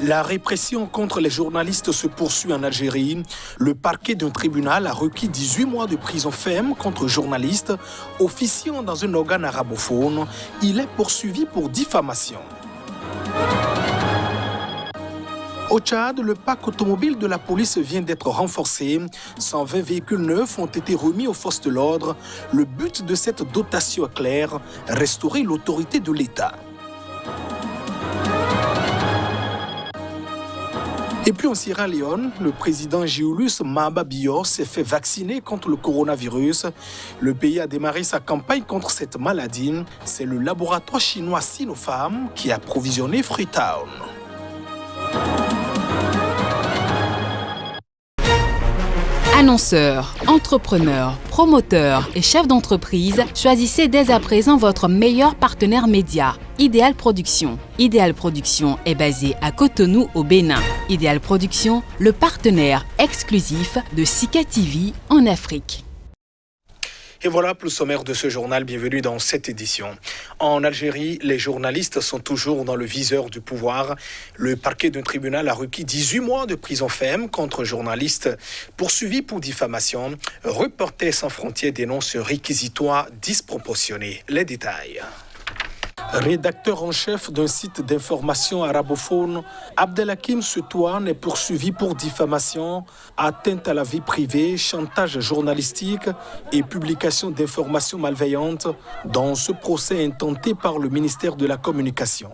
La répression contre les journalistes se poursuit en Algérie. Le parquet d'un tribunal a requis 18 mois de prison ferme contre journalistes officiant dans un organe arabophone. Il est poursuivi pour diffamation. Au Tchad, le parc automobile de la police vient d'être renforcé. 120 véhicules neufs ont été remis aux forces de l'ordre. Le but de cette dotation est clair, restaurer l'autorité de l'État. Et puis en Sierra Leone, le président Julius Maada Bio s'est fait vacciner contre le coronavirus. Le pays a démarré sa campagne contre cette maladie. C'est le laboratoire chinois Sinopharm qui a approvisionné Freetown. Annonceurs, entrepreneurs, promoteurs et chefs d'entreprise, choisissez dès à présent votre meilleur partenaire média, Idéal Production. Idéal Production est basé à Cotonou au Bénin. Idéal Production, le partenaire exclusif de Sika TV en Afrique. Et voilà pour le sommaire de ce journal. Bienvenue dans cette édition. En Algérie, les journalistes sont toujours dans le viseur du pouvoir. Le parquet d'un tribunal a requis 18 mois de prison ferme contre un journaliste poursuivi pour diffamation. Reporters sans frontières dénonce un réquisitoire disproportionné. Les détails. Rédacteur en chef d'un site d'information arabophone, Abdelhakim Setouane est poursuivi pour diffamation, atteinte à la vie privée, chantage journalistique et publication d'informations malveillantes dans ce procès intenté par le ministère de la Communication.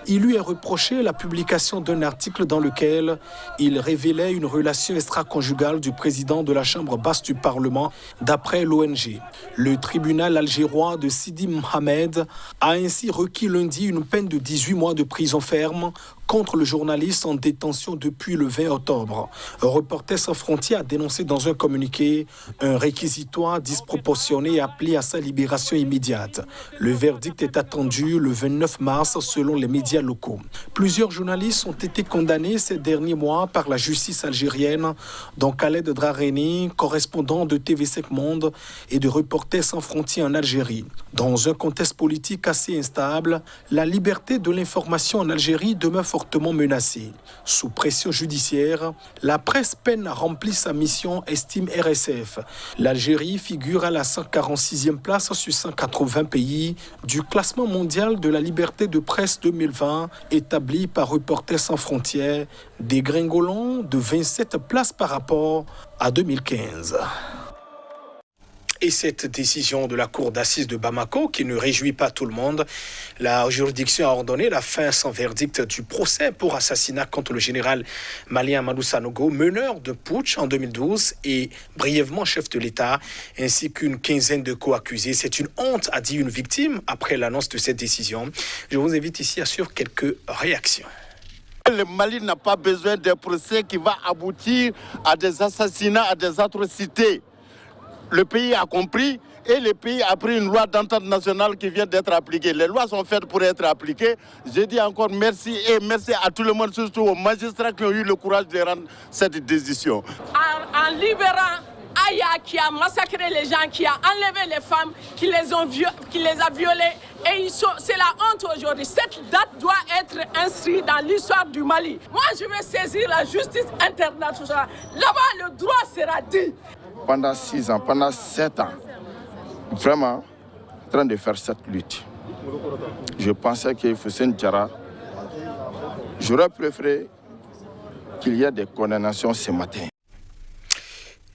Il lui est reproché la publication d'un article dans lequel il révélait une relation extra-conjugale du président de la Chambre basse du Parlement d'après l'ONG. Le tribunal algérois de Sidi Mohamed a ainsi requis lundi une peine de 18 mois de prison ferme contre le journaliste en détention depuis le 20 octobre. Reporters sans frontières a dénoncé dans un communiqué un réquisitoire disproportionné appelé à sa libération immédiate. Le verdict est attendu le 29 mars selon les médias locaux. Plusieurs journalistes ont été condamnés ces derniers mois par la justice algérienne, dont Khaled Drareni, correspondant de TV5 Monde et de Reporters sans frontières en Algérie. Dans un contexte politique assez instable, la liberté de l'information en Algérie demeure fortement menacée. Sous pression judiciaire, la presse peine à remplir sa mission, estime RSF. L'Algérie figure à la 146e place sur 180 pays du classement mondial de la liberté de presse 2020 établi par Reporters sans frontières, dégringolant de 27 places par rapport à 2015. Et cette décision de la cour d'assises de Bamako, qui ne réjouit pas tout le monde, la juridiction a ordonné la fin sans verdict du procès pour assassinat contre le général malien Amadou Sanogo, meneur de putsch en 2012 et brièvement chef de l'État, ainsi qu'une quinzaine de co-accusés. C'est une honte, a dit une victime après l'annonce de cette décision. Je vous invite ici à suivre quelques réactions. Le Mali n'a pas besoin d'un procès qui va aboutir à des assassinats, à des atrocités. Le pays a compris et le pays a pris une loi d'entente nationale qui vient d'être appliquée. Les lois sont faites pour être appliquées. Je dis encore merci et merci à tout le monde, surtout aux magistrats qui ont eu le courage de rendre cette décision. En libérant Aya qui a massacré les gens, qui a enlevé les femmes, qui les a violées, et c'est la honte aujourd'hui. Cette date doit être inscrite dans l'histoire du Mali. Moi, je vais saisir la justice internationale. Là-bas, le droit sera dit. Pendant 6 ans, pendant 7 ans, vraiment en train de faire cette lutte. Je pensais que Hussein Diarra, j'aurais préféré qu'il y ait des condamnations ce matin.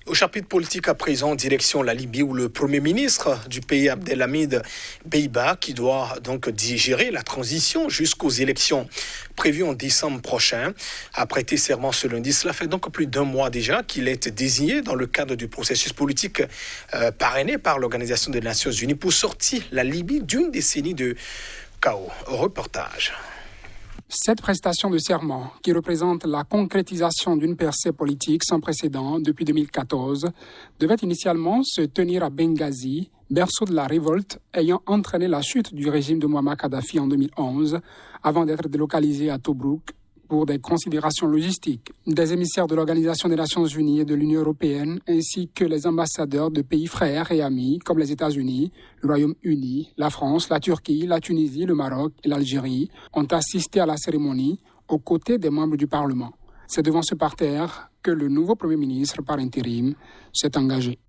Au chapitre politique à présent, direction la Libye, où le Premier ministre du pays, Abdelhamid Dbeibah, qui doit donc digérer la transition jusqu'aux élections prévues en décembre prochain, a prêté serment ce lundi. Cela fait donc plus d'un mois déjà qu'il est désigné dans le cadre du processus politique parrainé par l'Organisation des Nations Unies pour sortir la Libye d'une décennie de chaos. Reportage. Cette prestation de serment, qui représente la concrétisation d'une percée politique sans précédent depuis 2014, devait initialement se tenir à Benghazi, berceau de la révolte ayant entraîné la chute du régime de Muammar Kadhafi en 2011, avant d'être délocalisé à Tobrouk pour des considérations logistiques. Des émissaires de l'Organisation des Nations Unies et de l'Union européenne, ainsi que les ambassadeurs de pays frères et amis comme les États-Unis, le Royaume-Uni, la France, la Turquie, la Tunisie, le Maroc et l'Algérie, ont assisté à la cérémonie aux côtés des membres du Parlement. C'est devant ce parterre que le nouveau Premier ministre par intérim s'est engagé.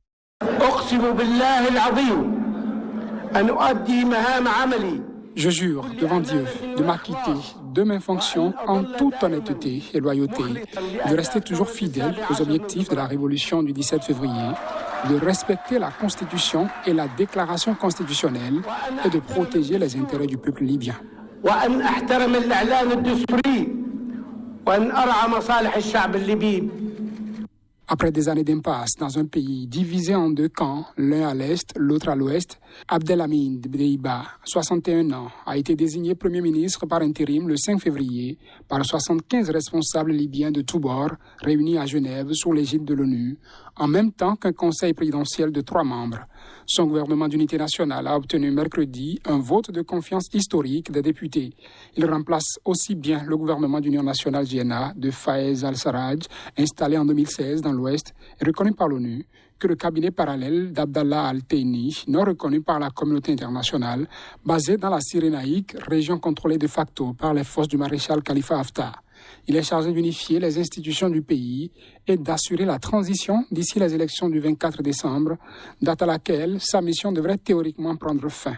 Je jure devant Dieu de m'acquitter de mes fonctions en toute honnêteté et loyauté, de rester toujours fidèle aux objectifs de la révolution du 17 février, de respecter la Constitution et la déclaration constitutionnelle et de protéger les intérêts du peuple libyen. Après des années d'impasse dans un pays divisé en deux camps, l'un à l'est, l'autre à l'ouest, Abdelhamid Deiba, 61 ans, a été désigné Premier ministre par intérim le 5 février par 75 responsables libyens de tous bords réunis à Genève sous l'égide de l'ONU, en même temps qu'un conseil présidentiel de 3 membres. Son gouvernement d'unité nationale a obtenu mercredi un vote de confiance historique des députés. Il remplace aussi bien le gouvernement d'union nationale GNA de Fayez al-Sarraj, installé en 2016 dans l'Ouest et reconnu par l'ONU, que le cabinet parallèle d'Abdallah al-Teini, non reconnu par la communauté internationale, basé dans la Cyrénaïque, région contrôlée de facto par les forces du maréchal Khalifa Haftar. Il est chargé d'unifier les institutions du pays et d'assurer la transition d'ici les élections du 24 décembre, date à laquelle sa mission devrait théoriquement prendre fin.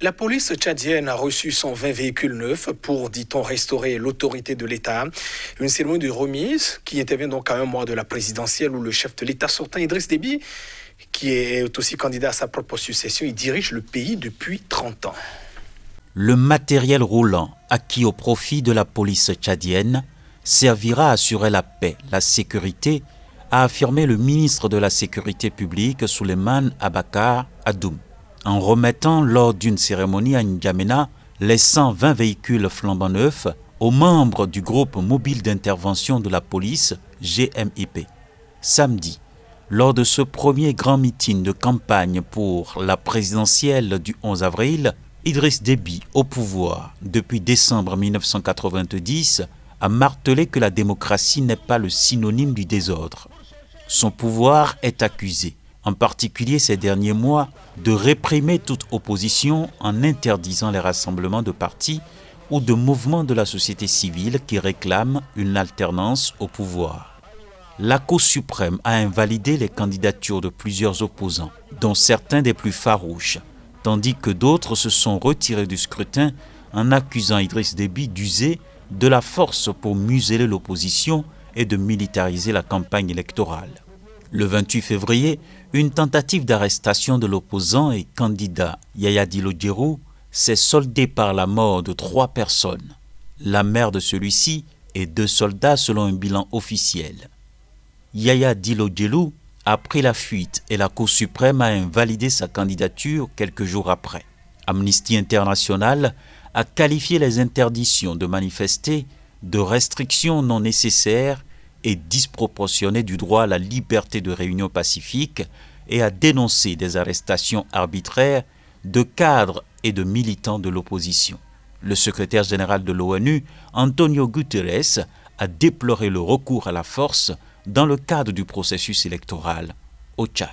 La police tchadienne a reçu 120 véhicules neufs pour, dit-on, restaurer l'autorité de l'État. Une cérémonie de remise qui intervient donc à un mois de la présidentielle où le chef de l'État sortant, Idriss Déby, qui est aussi candidat à sa propre succession, il dirige le pays depuis 30 ans. Le matériel roulant acquis au profit de la police tchadienne servira à assurer la paix, la sécurité, a affirmé le ministre de la Sécurité publique Souleymane Abakar Adoum, en remettant lors d'une cérémonie à N'Djamena les 120 véhicules flambant neufs aux membres du groupe mobile d'intervention de la police GMIP. Samedi, lors de ce premier grand meeting de campagne pour la présidentielle du 11 avril, Idriss Déby, au pouvoir depuis décembre 1990, a martelé que la démocratie n'est pas le synonyme du désordre. Son pouvoir est accusé, en particulier ces derniers mois, de réprimer toute opposition en interdisant les rassemblements de partis ou de mouvements de la société civile qui réclament une alternance au pouvoir. La Cour suprême a invalidé les candidatures de plusieurs opposants, dont certains des plus farouches, tandis que d'autres se sont retirés du scrutin en accusant Idriss Déby d'user de la force pour museler l'opposition et de militariser la campagne électorale. Le 28 février, une tentative d'arrestation de l'opposant et candidat Yaya Dillo Djerou s'est soldée par la mort de 3 personnes, la mère de celui-ci et 2 soldats selon un bilan officiel. Yaya Dillo Djerou a pris la fuite et la Cour suprême a invalidé sa candidature quelques jours après. Amnesty International a qualifié les interdictions de manifester de restrictions non nécessaires et disproportionnées du droit à la liberté de réunion pacifique et a dénoncé des arrestations arbitraires de cadres et de militants de l'opposition. Le secrétaire général de l'ONU, Antonio Guterres, a déploré le recours à la force dans le cadre du processus électoral au Tchad.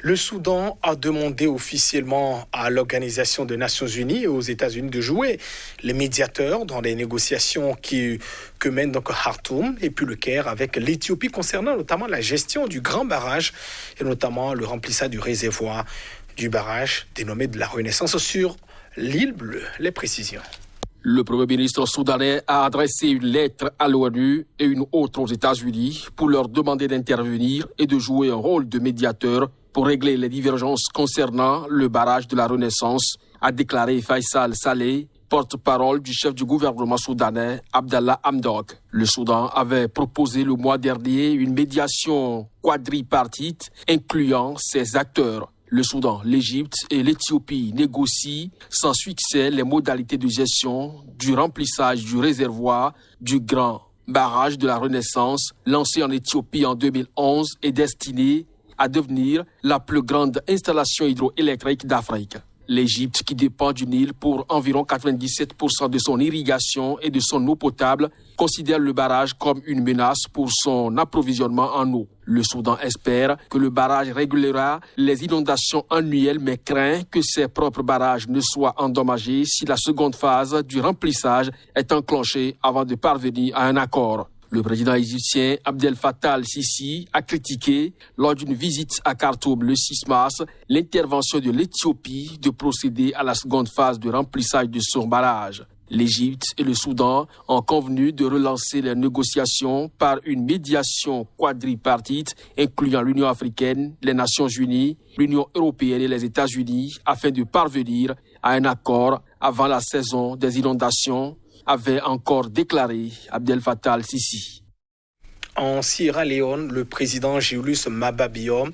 Le Soudan a demandé officiellement à l'Organisation des Nations Unies et aux États-Unis de jouer les médiateurs dans les négociations que mènent donc Khartoum et puis le Caire avec l'Éthiopie concernant notamment la gestion du grand barrage et notamment le remplissage du réservoir du barrage dénommé de la Renaissance sur l'île Bleue. Les précisions. Le Premier ministre soudanais a adressé une lettre à l'ONU et une autre aux États-Unis pour leur demander d'intervenir et de jouer un rôle de médiateur pour régler les divergences concernant le barrage de la Renaissance, a déclaré Faisal Saleh, porte-parole du chef du gouvernement soudanais Abdallah Hamdok. Le Soudan avait proposé le mois dernier une médiation quadripartite incluant ses acteurs. Le Soudan, l'Égypte et l'Éthiopie négocient sans succès les modalités de gestion du remplissage du réservoir du grand barrage de la Renaissance lancé en Éthiopie en 2011 et destiné à devenir la plus grande installation hydroélectrique d'Afrique. L'Égypte, qui dépend du Nil pour environ 97% de son irrigation et de son eau potable, considère le barrage comme une menace pour son approvisionnement en eau. Le Soudan espère que le barrage régulera les inondations annuelles, mais craint que ses propres barrages ne soient endommagés si la seconde phase du remplissage est enclenchée avant de parvenir à un accord. Le président égyptien Abdel Fattah al-Sisi a critiqué, lors d'une visite à Khartoum le 6 mars, l'intervention de l'Éthiopie de procéder à la seconde phase de remplissage de son barrage. L'Égypte et le Soudan ont convenu de relancer les négociations par une médiation quadripartite incluant l'Union africaine, les Nations unies, l'Union européenne et les États-Unis afin de parvenir à un accord avant la saison des inondations, avait encore déclaré Abdel Fattah al-Sisi. En Sierra Leone, le président Julius Maada Bio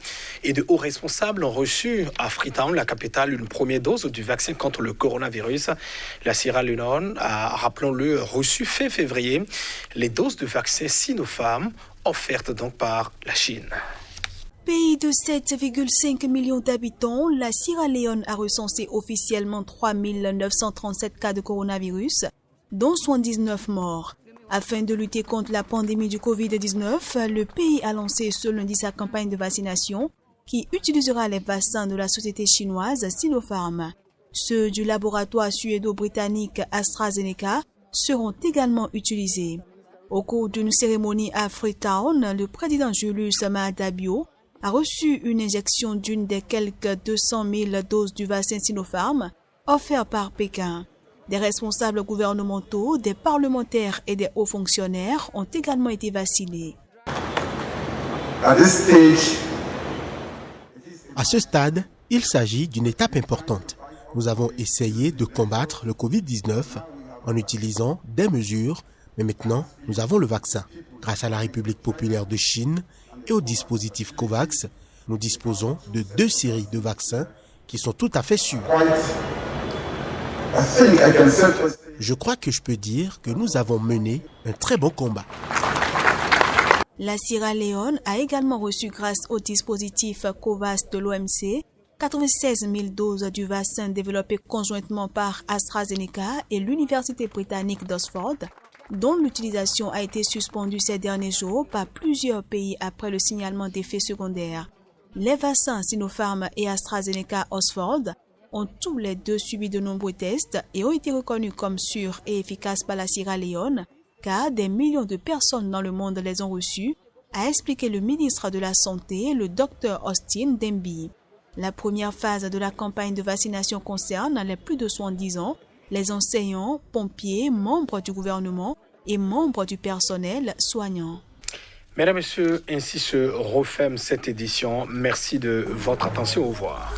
et de hauts responsables ont reçu à Freetown, la capitale, une première dose du vaccin contre le coronavirus. La Sierra Leone a, rappelons-le, reçu fin février les doses de vaccin Sinopharm offertes donc par la Chine. Pays de 7,5 millions d'habitants, la Sierra Leone a recensé officiellement 3 937 cas de coronavirus, dont 79 morts. Afin de lutter contre la pandémie du Covid-19, le pays a lancé ce lundi sa campagne de vaccination qui utilisera les vaccins de la société chinoise Sinopharm. Ceux du laboratoire suédo-britannique AstraZeneca seront également utilisés. Au cours d'une cérémonie à Freetown, le président Julius Maada Bio a reçu une injection d'une des quelques 200 000 doses du vaccin Sinopharm offert par Pékin. Des responsables gouvernementaux, des parlementaires et des hauts fonctionnaires ont également été vaccinés. À ce stade, il s'agit d'une étape importante. Nous avons essayé de combattre le Covid-19 en utilisant des mesures, mais maintenant, nous avons le vaccin. Grâce à la République populaire de Chine et au dispositif COVAX, nous disposons de 2 séries de vaccins qui sont tout à fait sûrs. Je crois que je peux dire que nous avons mené un très bon combat. La Sierra Leone a également reçu, grâce au dispositif COVAX de l'OMC, 96 000 doses du vaccin développé conjointement par AstraZeneca et l'Université britannique d'Oxford, dont l'utilisation a été suspendue ces derniers jours par plusieurs pays après le signalement d'effets secondaires. Les vaccins Sinopharm et AstraZeneca Oxford ont tous les deux subi de nombreux tests et ont été reconnus comme sûrs et efficaces par la Sierra Leone, car des millions de personnes dans le monde les ont reçus, a expliqué le ministre de la Santé, le Dr Austin Demby. La première phase de la campagne de vaccination concerne les plus de 70 ans, les enseignants, pompiers, membres du gouvernement et membres du personnel soignant. Mesdames, Messieurs, ainsi se referme cette édition. Merci de votre attention. Au revoir.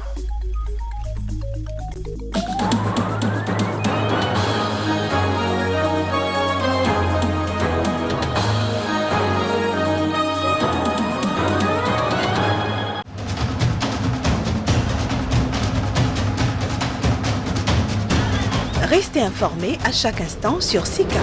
Restez informés à chaque instant sur SICA.